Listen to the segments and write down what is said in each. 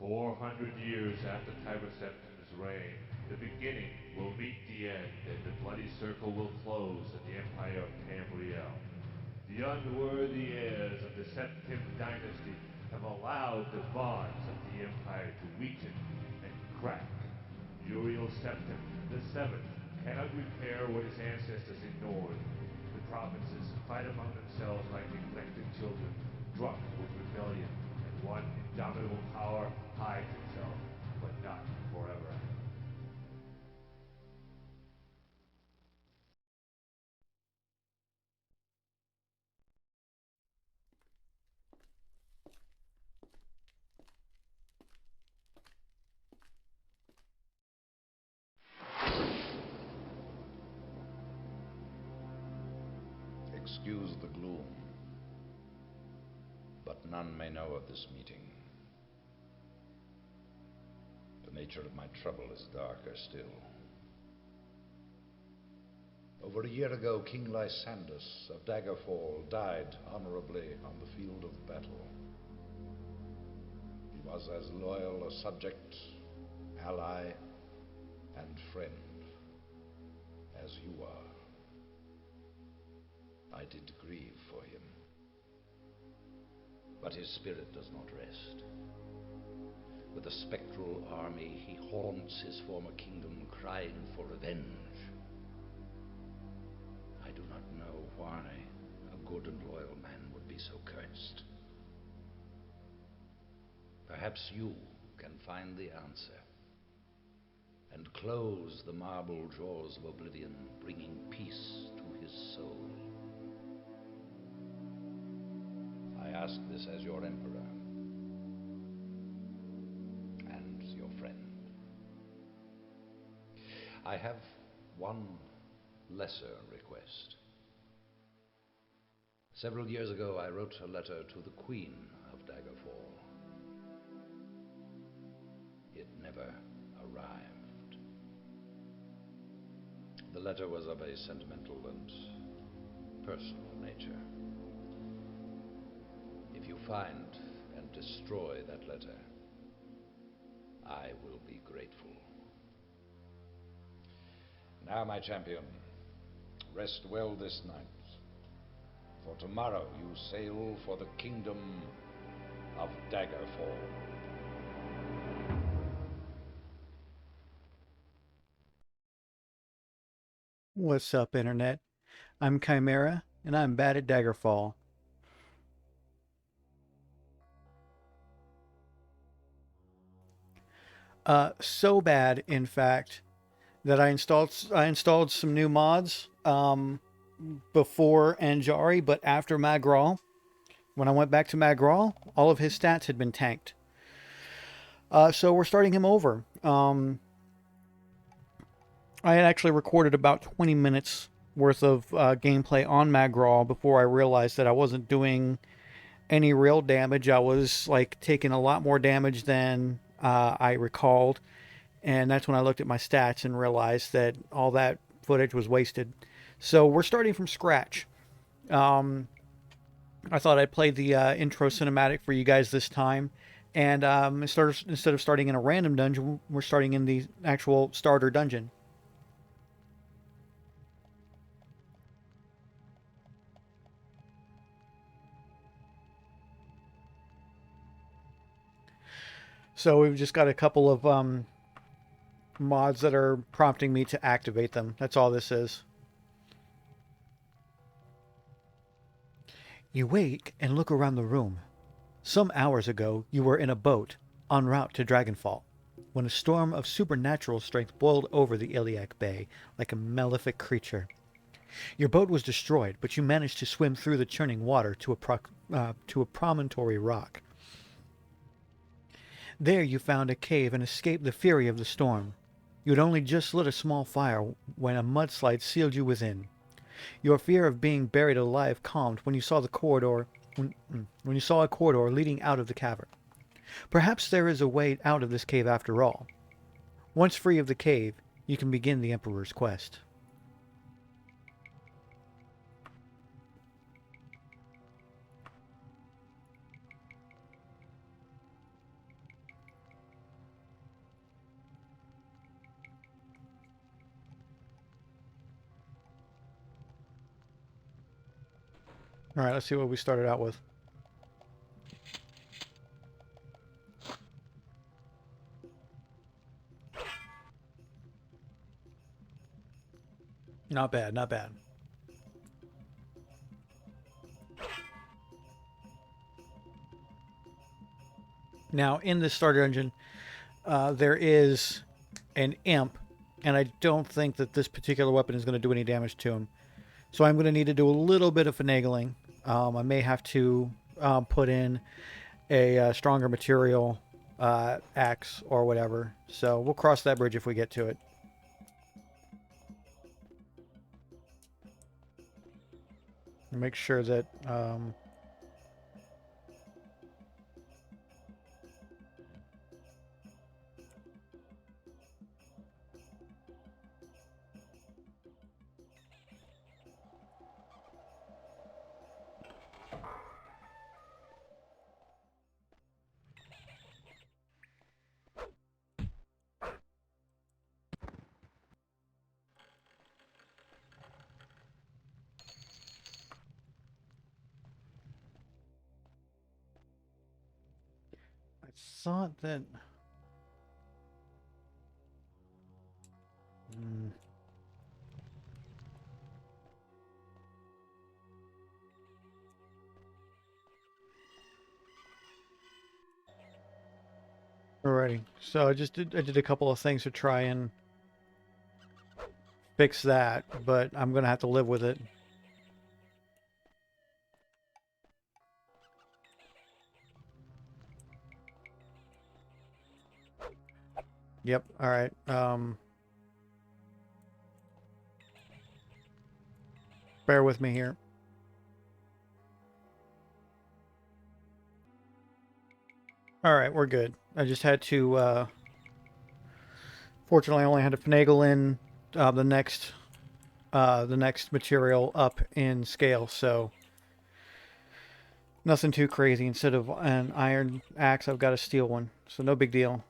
400 years after Tiber Septim's reign, the beginning will meet the end, and the bloody circle will close in the empire of Tamriel. The unworthy heirs of the Septim dynasty have allowed the bonds of the empire to weaken and crack. Uriel Septim the Seventh cannot repair what his ancestors ignored. The provinces fight among themselves like neglected children, drunk with rebellion, and one indomitable power hides itself, but not forever. Excuse the gloom, but none may know of this meeting. The nature of my trouble is darker still. Over a year ago, King Lysandus of Daggerfall died honorably on the field of battle. He was as loyal a subject, ally, and friend as you are. I did grieve for him, but his spirit does not rest. With a spectral army, he haunts his former kingdom, crying for revenge. I do not know why a good and loyal man would be so cursed. Perhaps you can find the answer and close the marble jaws of oblivion, bringing peace to his soul. I ask this as your emperor and your friend. I have one lesser request. Several years ago, I wrote a letter to the Queen of Daggerfall. It never arrived. The letter was of a sentimental and personal nature. If you find and destroy that letter, I will be grateful. Now, my champion, rest well this night, for tomorrow you sail for the kingdom of Daggerfall. What's up, Internet? I'm Chimera, and I'm bad at Daggerfall. So bad, in fact, that I installed some new mods before Anjari, but after Mahgrol. When I went back to Mahgrol, all of his stats had been tanked. So we're starting him over. I had actually recorded about 20 minutes worth of gameplay on Mahgrol before I realized that I wasn't doing any real damage. I was like taking a lot more damage than I recalled, and that's when I looked at my stats and realized that all that footage was wasted. So we're starting from scratch. Um, I thought I'd play the intro cinematic for you guys this time, and instead of starting in a random dungeon, we're starting in the actual starter dungeon. So we've just got a couple of mods that are prompting me to activate them. That's all this is. You wake and look around the room. Some hours ago, you were in a boat en route to Dragonfall when a storm of supernatural strength boiled over the Iliac Bay like a malefic creature. Your boat was destroyed, but you managed to swim through the churning water to a promontory rock. There you found a cave and escaped the fury of the storm. You had only just lit a small fire when a mudslide sealed you within. Your fear of being buried alive calmed when you saw when you saw a corridor leading out of the cavern. Perhaps there is a way out of this cave after all. Once free of the cave, you can begin the Emperor's quest. All right, let's see what we started out with. Not bad, not bad. Now, in this starter engine, there is an imp, and I don't think that this particular weapon is going to do any damage to him. So I'm going to need to do a little bit of finagling. I may have to put in a stronger material axe or whatever. So we'll cross that bridge if we get to it. Make sure that I thought that. Hmm. Alrighty, so I did a couple of things to try and fix that, but I'm gonna have to live with it. Yep. All right. Bear with me here. All right, we're good. I just had to. Fortunately, I only had to finagle in the next material up in scale, so nothing too crazy. Instead of an iron axe, I've got a steel one, so no big deal.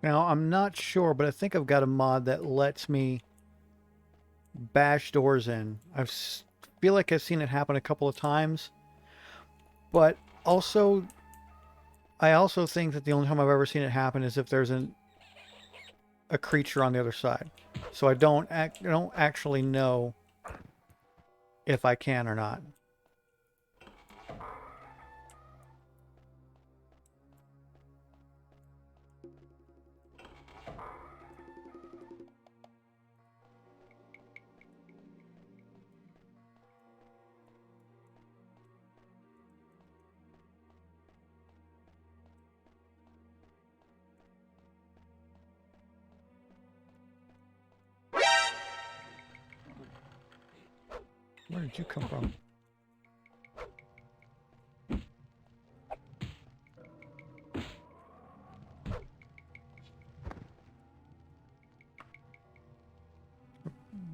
Now, I'm not sure, but I think I've got a mod that lets me bash doors in. Feel like I've seen it happen a couple of times, but also, I also think that the only time I've ever seen it happen is if there's a creature on the other side. So I don't actually know if I can or not. Where did you come from?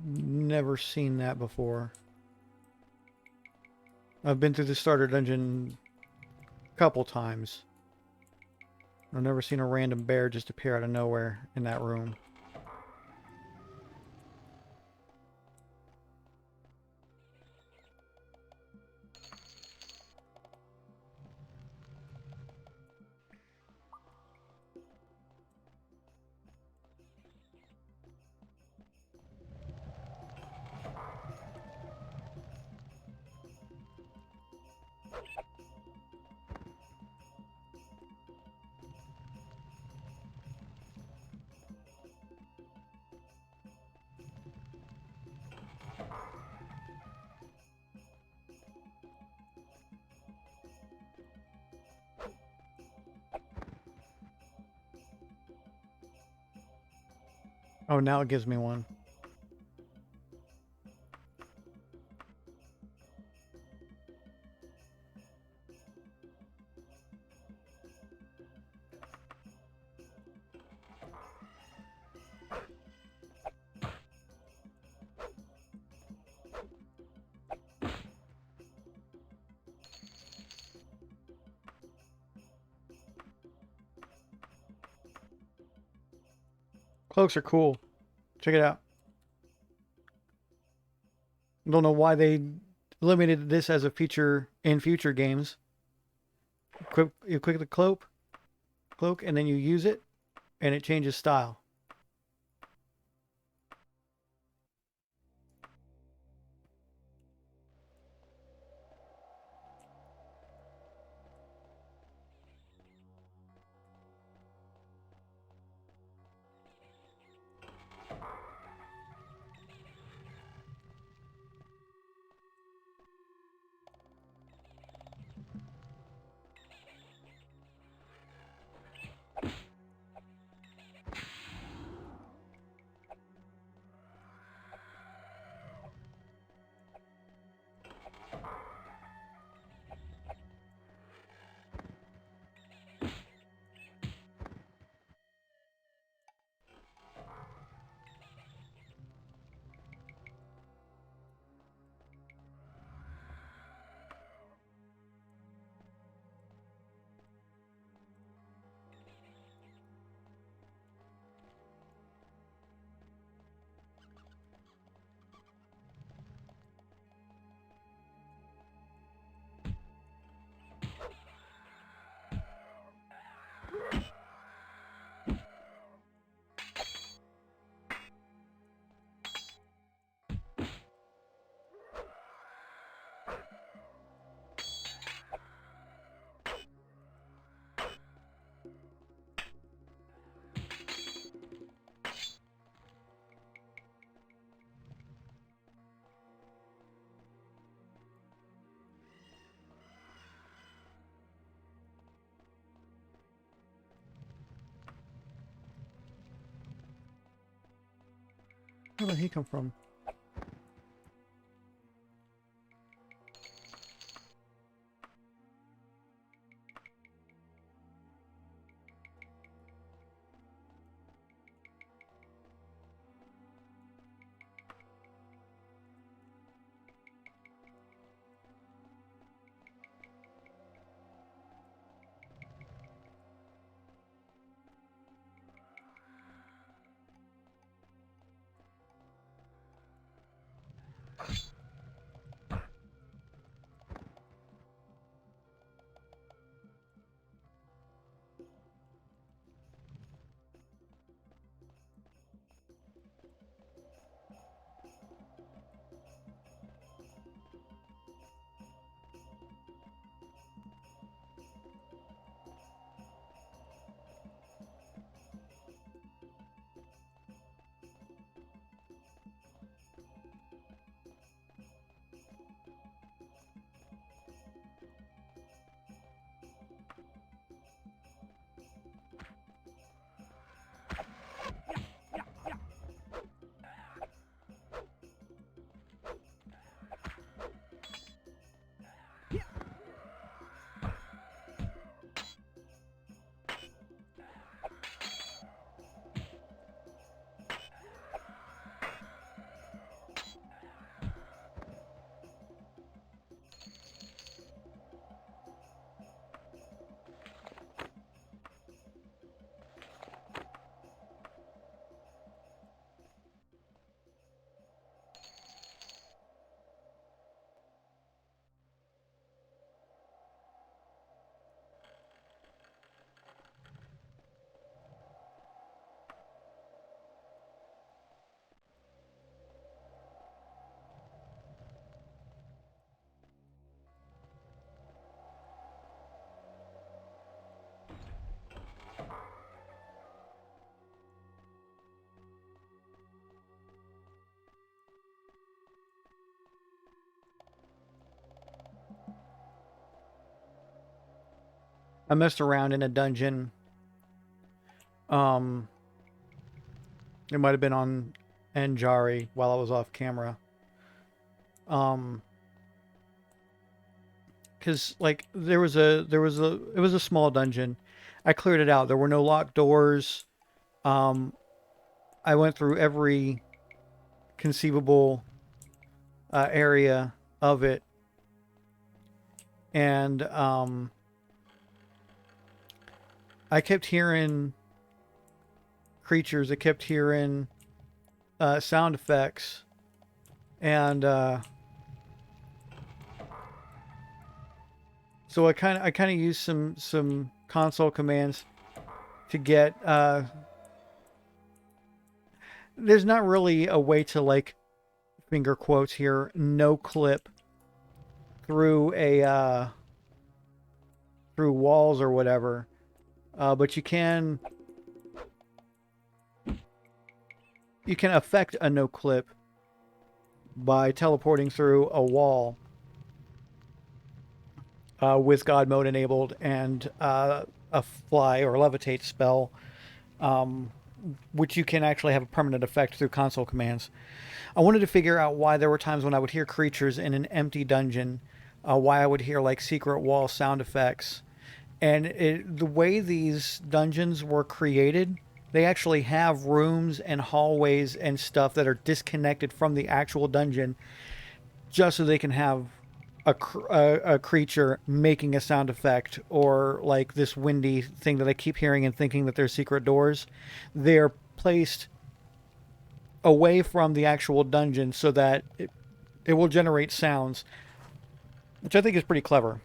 Never seen that before. I've been through the starter dungeon a couple times. I've never seen a random bear just appear out of nowhere in that room. Oh, now it gives me one. Cloaks are cool. Check it out. Don't know why they limited this as a feature in future games. You click the cloak, and then you use it, and it changes style. Where did he come from? I messed around in a dungeon. It might have been on Anjari while I was off camera. Because like it was a small dungeon. I cleared it out. There were no locked doors. I went through every conceivable area of it, and I kept hearing creatures. I kept hearing sound effects, and so I kind of used some console commands to get. There's not really a way to, like, finger quotes here, no clip through a through walls or whatever, but you can affect a no clip by teleporting through a wall with God mode enabled and a fly or levitate spell, which you can actually have a permanent effect through console commands. I wanted to figure out why there were times when I would hear creatures in an empty dungeon, why I would hear like secret wall sound effects. And the way these dungeons were created, they actually have rooms and hallways and stuff that are disconnected from the actual dungeon just so they can have a creature making a sound effect, or like this windy thing that I keep hearing and thinking that they're secret doors. They're placed away from the actual dungeon so that it will generate sounds, which I think is pretty clever.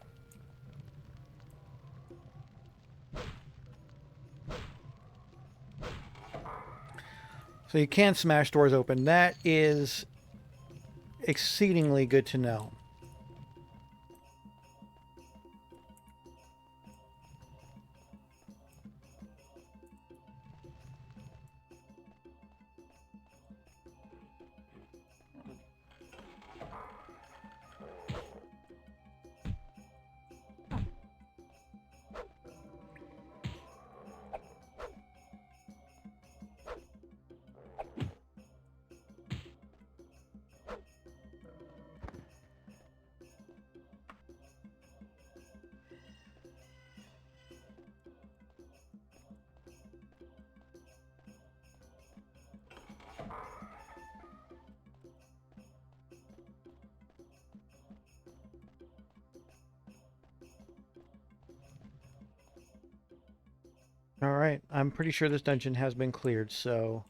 So you can smash doors open. That is exceedingly good to know. Alright, I'm pretty sure this dungeon has been cleared, so...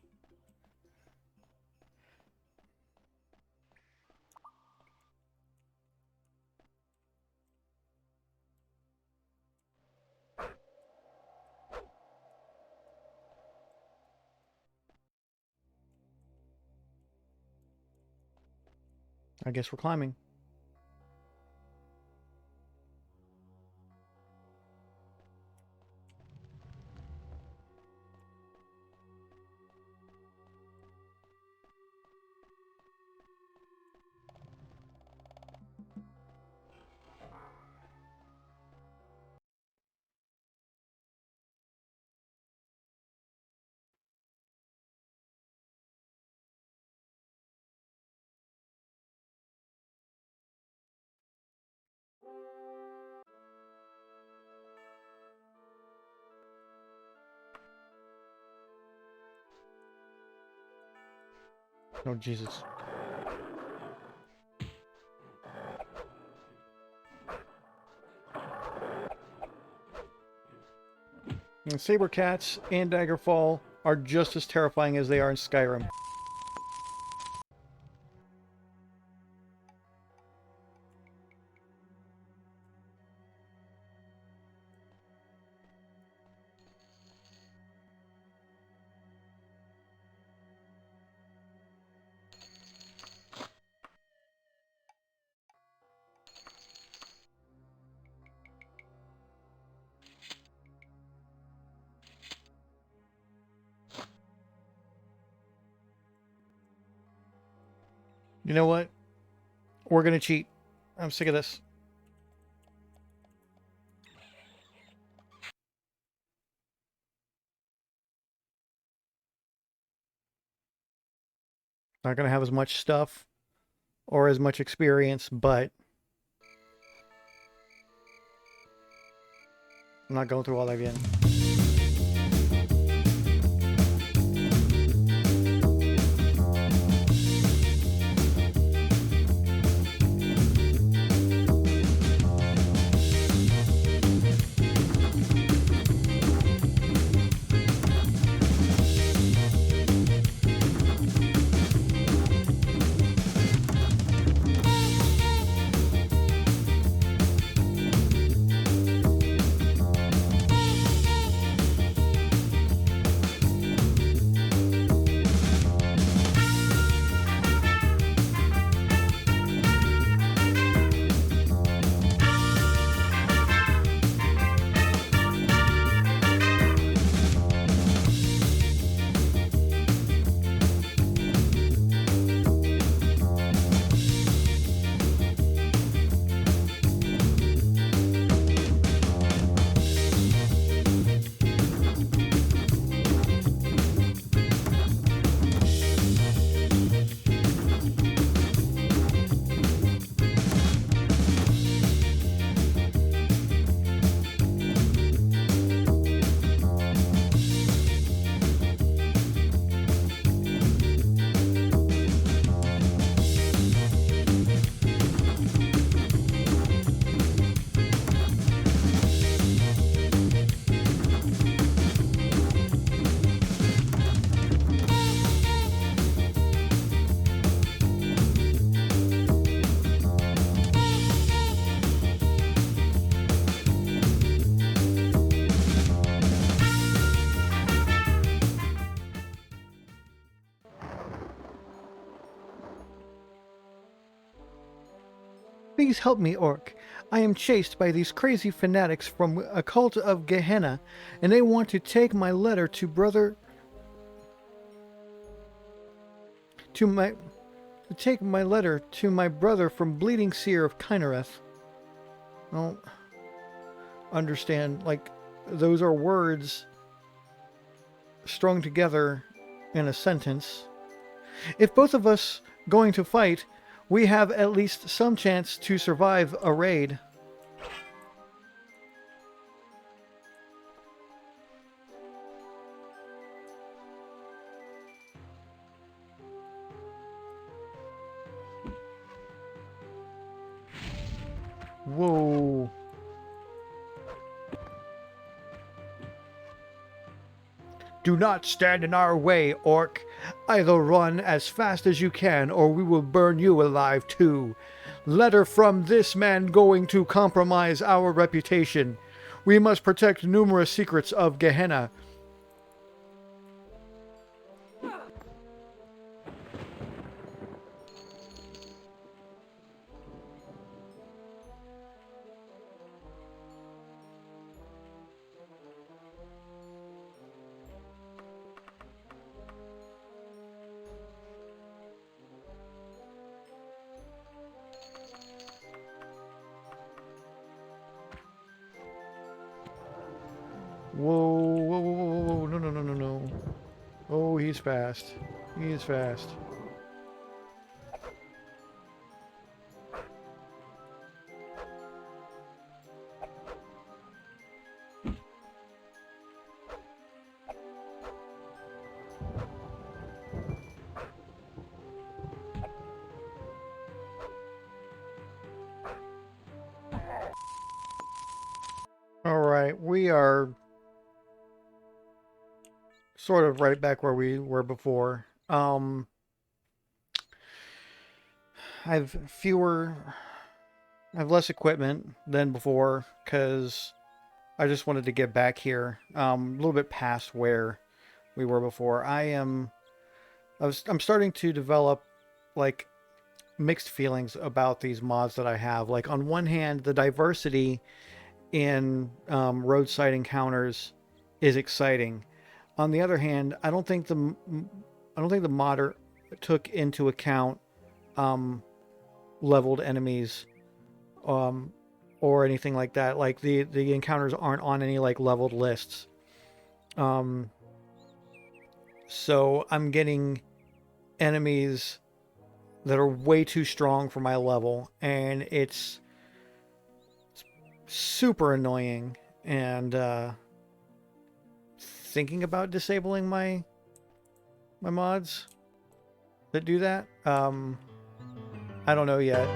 I guess we're climbing. Oh, Jesus. And saber cats and Daggerfall are just as terrifying as they are in Skyrim. You know what? We're gonna cheat. I'm sick of this. Not gonna have as much stuff or as much experience, but I'm not going through all that again. Please help me, Orc. I am chased by these crazy fanatics from a cult of Gehenna, and they want to take my letter to brother... take my letter to my brother from Bleeding Seer of Kynareth. I don't understand. Like, those are words strung together in a sentence. If both of us going to fight, we have at least some chance to survive a raid. Whoa. Do not stand in our way, orc. Either run as fast as you can, or we will burn you alive too. Letter from this man going to compromise our reputation. We must protect numerous secrets of Gehenna. Whoa, whoa, whoa, whoa, whoa, no, no, no, no, no. Oh, he's fast. He is fast. All right, we are sort of right back where we were before. I've less equipment than before because I just wanted to get back here, a little bit past where we were before. I'm starting to develop like mixed feelings about these mods that I have. Like on one hand, the diversity in roadside encounters is exciting. On the other hand, I don't think the modder took into account leveled enemies or anything like that. Like the encounters aren't on any like leveled lists. So I'm getting enemies that are way too strong for my level, and it's super annoying. And thinking about disabling my mods that do that. I don't know yet.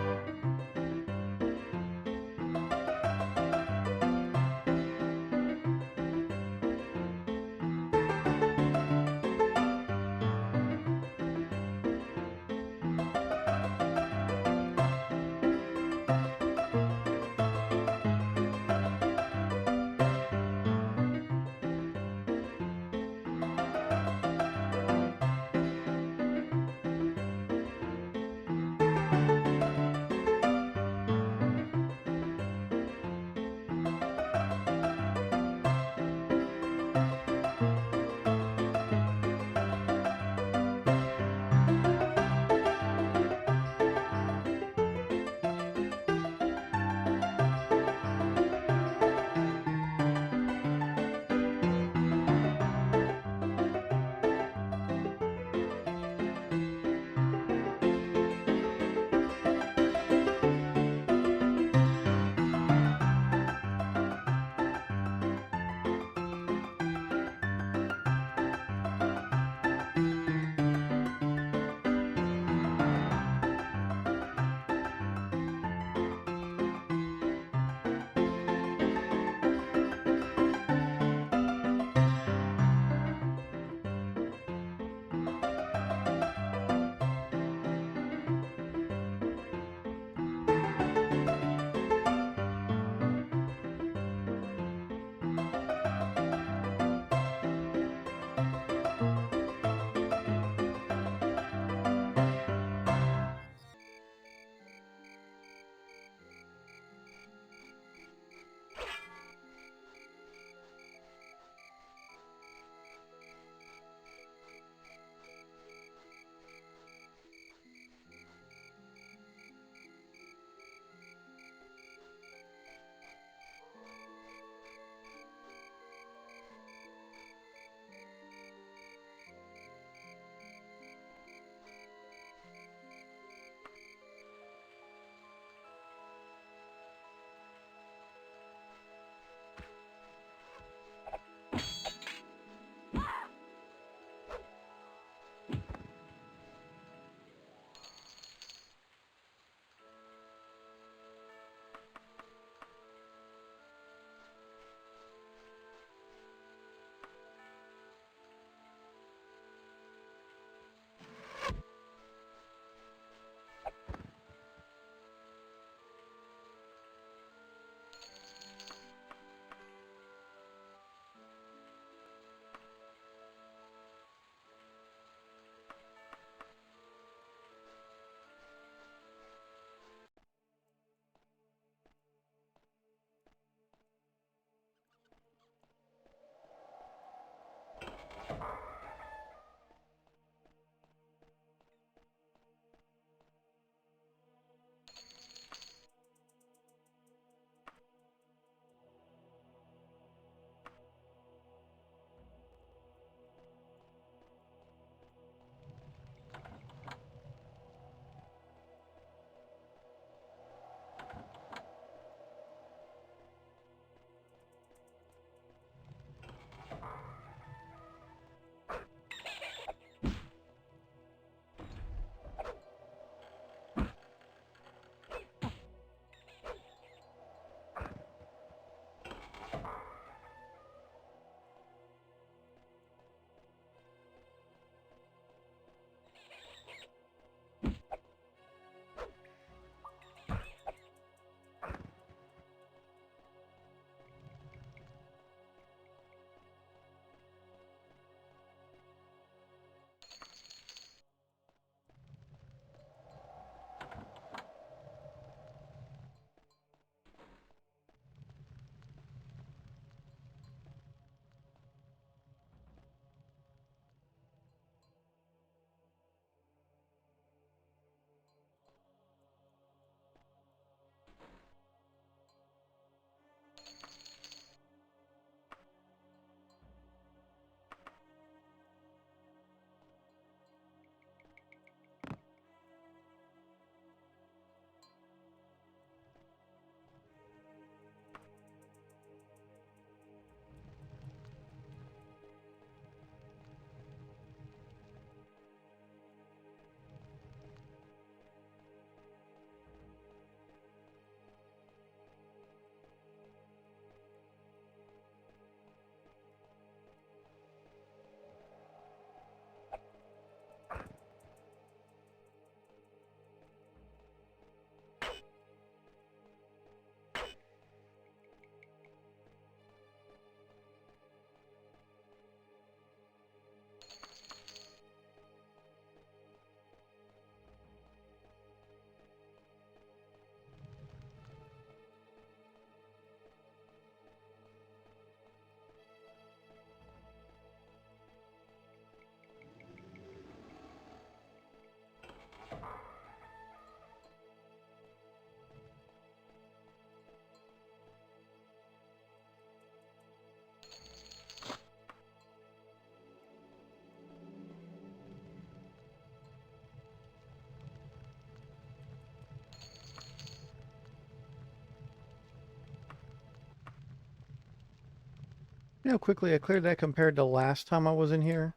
You know how quickly I cleared that compared to last time I was in here?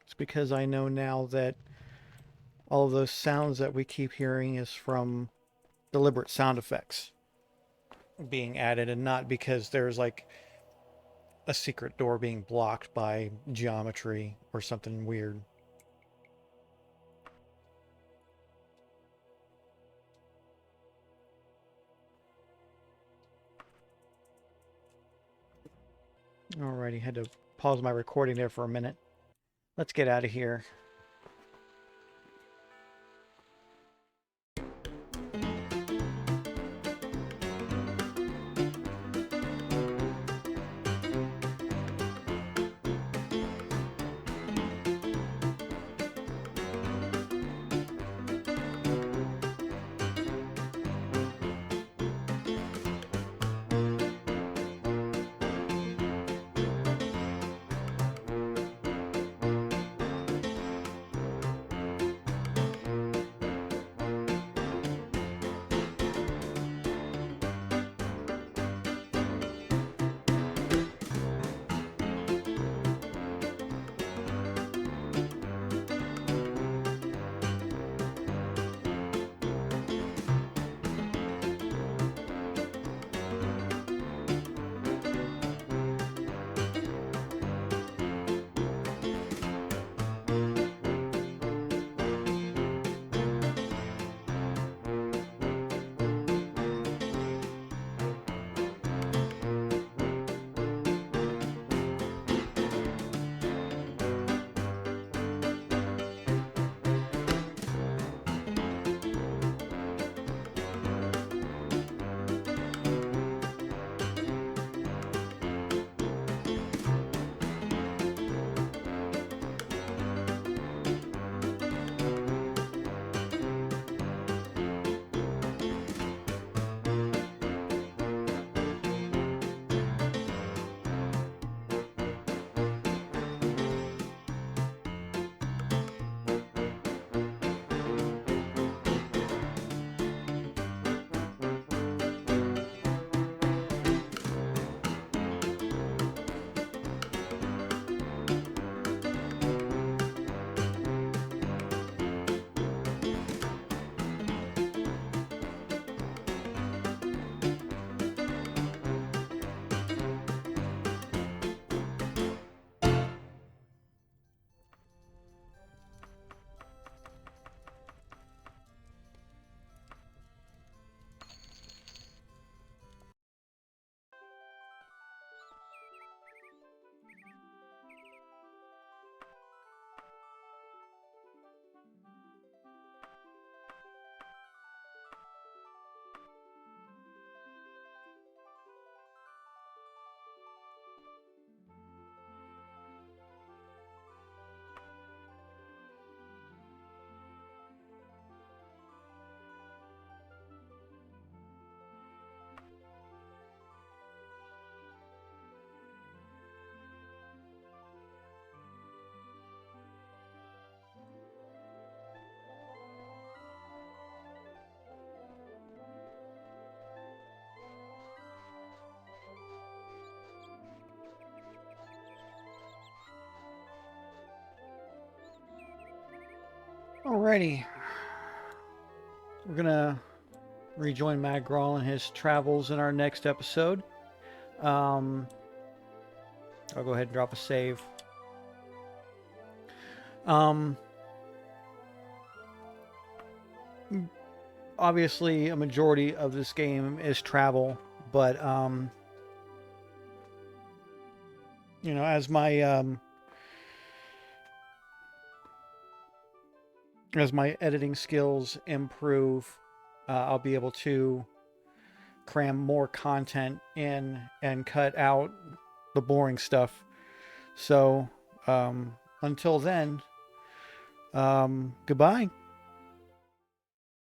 It's because I know now that all of those sounds that we keep hearing is from deliberate sound effects being added and not because there's like a secret door being blocked by geometry or something weird. Alrighty, had to pause my recording there for a minute. Let's get out of here. Alrighty. We're gonna rejoin Mahgrol in his travels in our next episode. I'll go ahead and drop a save. Obviously, a majority of this game is travel, but you know, as my editing skills improve, I'll be able to cram more content in and cut out the boring stuff. So until then, goodbye.